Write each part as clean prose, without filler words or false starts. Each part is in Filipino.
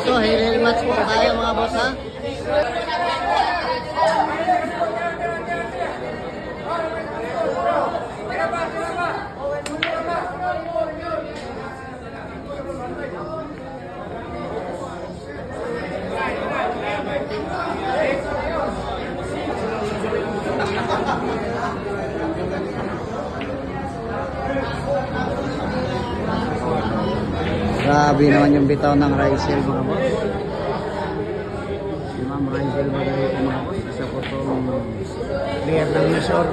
Ito, hair match po tayo mga boss ha. Grabe naman yung bitaw ng Rysel mga boss. Si Ma'am Rysel Magalit mga boss. Isa po itong player ng Misor.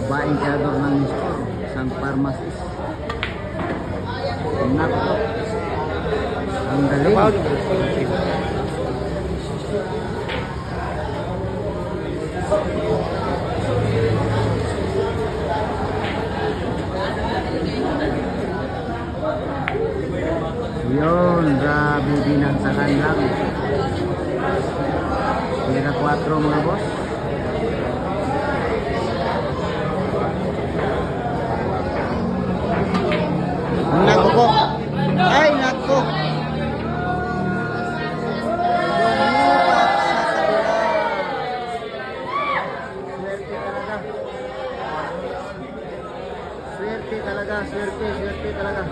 Babaeng tirador ng Misor. Isang pharmacist. Nako. Ang galing. Yun, grabe binagsakan lang. Pira 4 mga boss. Nako po. Ay, nako. Swerte talaga.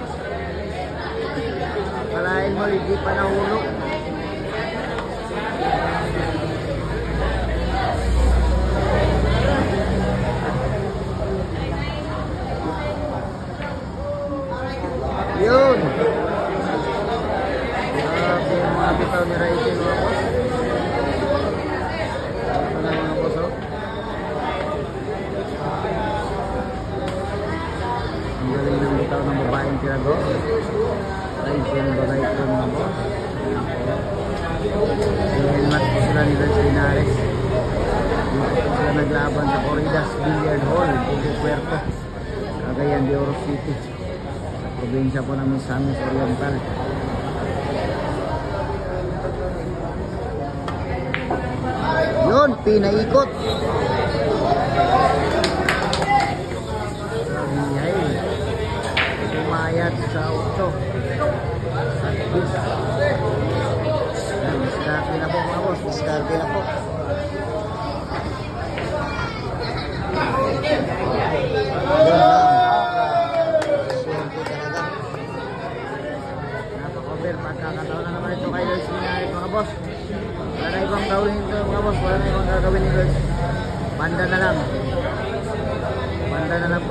Palain mo, hindi pa nahulog. Yun. Grabe yung mga bitaw ni Rysel mga boss. Ito na mga boss oh. Ang galing ng bitaw ng babaeng tirador. Rysel Magalit mga boss. Helmet po sila ni Lance Linares. Dito po sila naglaban sa Corridas Billiard Hall, Pugo Puerto, Cagayan de Oro City. Probinsya po namin sa Misamis Oriental. Yun, pinaikot. Sumayat sa auto. Diskarte na po mga boss, diskarte na po. Pagkakataon na naman ito kay Lance Linares mga boss. Wala na ibang gawin ito mga boss. Wala na ibang gagawin ni Lance. Banda na lang. Banda na lang